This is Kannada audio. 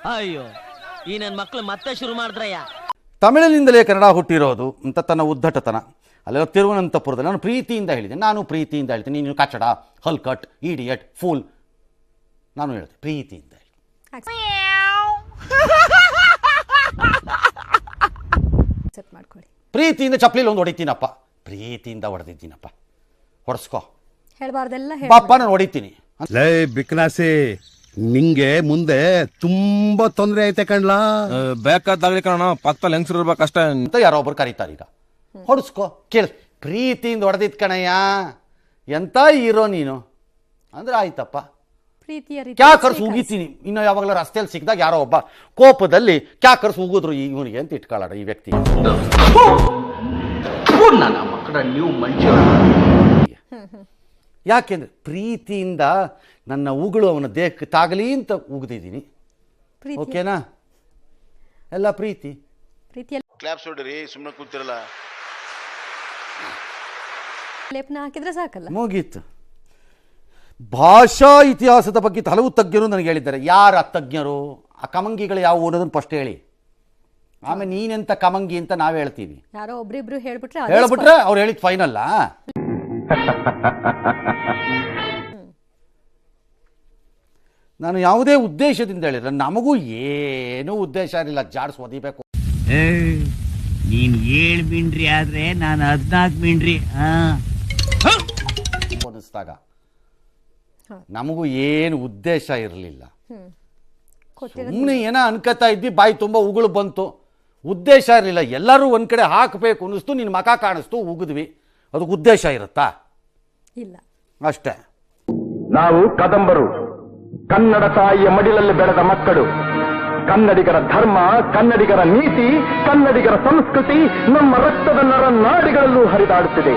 ಅಯ್ಯೋ ಈ ನನ್ನ ಮಕ್ಕಳು ಮತ್ತೆ ಶುರು ಮಾಡಿದ್ರಯ್ಯ. ತಮಿಳಿನಿಂದಲೇ ಕನ್ನಡ ಹುಟ್ಟಿರೋದು ಅಂತ ತನ್ನ ಉದ್ದಟತನ. ಅಲ್ಲೆಲ್ಲ ತಿರುವನಂತಪುರದಲ್ಲಿ ನಾನು ಪ್ರೀತಿಯಿಂದ ಹೇಳಿದೆ, ನಾನು ಪ್ರೀತಿಯಿಂದ ಹೇಳ್ತೀನಿ, ನೀನು ಕಚಡ, ಹಲ್ಕಟ್, ಇಡಿಯಟ್, ಫೂಲ್. ನಾನು ಹೇಳ್ತೆ ಪ್ರೀತಿಯಿಂದ ಹೇಳಿ. ಪ್ರೀತಿಯಿಂದ ಚಪ್ಪಲಿಲಿ ಒಂದು ಹೊಡಿತೀನಪ್ಪ, ಪ್ರೀತಿಯಿಂದ ಹೊಡೆದಿದ್ದೀನಪ್ಪ, ಹೊಡೆಸ್ಕೋ ಹೇಳ್ಬಾರ್ದೆಲ್ಲ ಪಾಪ ನಾನು ಹೊಡಿತೀನಿ. ಲೇ ಬಿಕ್ನಾಸಿ, ನಿಂಗೆ ಮುಂದೆ ತುಂಬಾ ತೊಂದರೆ ಐತೆ ಕಣ್ಲಾ. ಬೇಕಾದಾಗ್ಲಿ ಕಣ, ಪಕ್ಕದಲ್ಲಿ ಹೆಂಗಸರು ಇರ್ಬೇಕಷ್ಟೇ ಅಂತ ಯಾರೋ ಒಬ್ರು ಕರೀತಾರೆ. ಈಗ ಹೊಡೆಸ್ಕೋ, ಕೇಳ, ಪ್ರೀತಿಯಿಂದ ಹೊಡೆದಿದ್ ಕಣಯ್ಯ, ಎಂತ ಹೀರೋ ನೀನು ಅಂದ್ರೆ ಆಯ್ತಪ್ಪ, ಕ್ಯಾ ಕರ್ಸ್ ಉಗಿತೀನಿ. ಇನ್ನು ಯಾವಾಗಲೂ ರಸ್ತೆಯಲ್ಲಿ ಸಿಕ್ಕಿದಾಗ ಯಾರೋ ಒಬ್ಬ ಕೋಪದಲ್ಲಿ ಕ್ಯಾ ಕರ್ಸ್ ಉಗಿದ್ರು ಇವನಿಗೆ ಅಂತ ಇಟ್ಕೊಳ್ಳೋಣ ಈ ವ್ಯಕ್ತಿ. ಯಾಕೆಂದ್ರೆ ಪ್ರೀತಿಯಿಂದ ನನ್ನ ಉಗುಳು ಅವನ ದೇಹಕ್ಕೆ ತಾಗಲಿ ಅಂತ ಉಗಿದಿದ್ದೀನಿ. ಓಕೆನಾ? ಎಲ್ಲ ಪ್ರೀತಿ. ಕ್ಲಾಪ್ಸ್ ಹೊಡ್ರಿ, ಸುಮ್ಮನೆ ಕೂತಿರಲ್ಲ. ಲೇಪನ ಹಾಕಿದ್ರೆ ಸಾಕಲ್ಲ, ಮುಗೀತು. ಭಾಷಾ ಇತಿಹಾಸದ ಬಗ್ಗೆ ಹಲವು ತಜ್ಞರು ನನಗೆ ಹೇಳಿದ್ದಾರೆ. ಯಾರ ತಜ್ಞರು? ಆ ಕಮಂಗಿಗಳು ಯಾವ ಅನ್ನೋದನ್ನು ಫಸ್ಟ್ ಹೇಳಿ, ಆಮೇಲೆ ನೀನೆಂತ ಕಮಂಗಿ ಅಂತ ನಾವೇ ಹೇಳ್ತೀವಿ. ಯಾರೋ ಒಬ್ರಿಬ್ರು ಹೇಳ್ಬಿಟ್ರೆ ಅವ್ರು ಹೇಳಿದ್ ಫೈನಲ್ಲ. ನಾನು ಯಾವುದೇ ಉದ್ದೇಶದಿಂದ ಹೇಳಿದ್ರೆ, ನಮಗೂ ಏನೂ ಉದ್ದೇಶ ಇರಲಿಲ್ಲ, ಜಾಡ್ಸ್ ಒದಿಬೇಕು. ನೀನ್ 7 ಮಿಂಡ್ರಿ ಆದ್ರೆ ನಾನು 14 ಮಿಂಡ್ರಿ ಅನ್ನಿಸ್ದಾಗ ನಮಗೂ ಏನು ಉದ್ದೇಶ ಇರಲಿಲ್ಲ. ಸುಮ್ಮನೆ ಏನೋ ಅನ್ಕೋತಾ ಇದ್ವಿ, ಬಾಯಿ ತುಂಬ ಉಗುಳು ಬಂತು, ಉದ್ದೇಶ ಇರಲಿಲ್ಲ. ಎಲ್ಲರೂ ಒಂದ್ ಕಡೆ ಹಾಕಬೇಕು ಅನ್ನಿಸ್ತು, ನಿನ್ನ ಮಕ ಕಾಣಿಸ್ತು, ಉಗಿದ್ವಿ. ಅದಕ್ಕೆ ಉದ್ದೇಶ ಇರುತ್ತಾ? ಇಲ್ಲ, ಅಷ್ಟೇ. ನಾವು ಕದಂಬರು, ಕನ್ನಡ ತಾಯಿಯ ಮಡಿಲಲ್ಲಿ ಬೆಳೆದ ಮಕ್ಕಳು. ಕನ್ನಡಿಗರ ಧರ್ಮ, ಕನ್ನಡಿಗರ ನೀತಿ, ಕನ್ನಡಿಗರ ಸಂಸ್ಕೃತಿ ನಮ್ಮ ರಕ್ತದ ನರ ನಾಡಿಗಳಲ್ಲೂ ಹರಿದಾಡುತ್ತಿದೆ.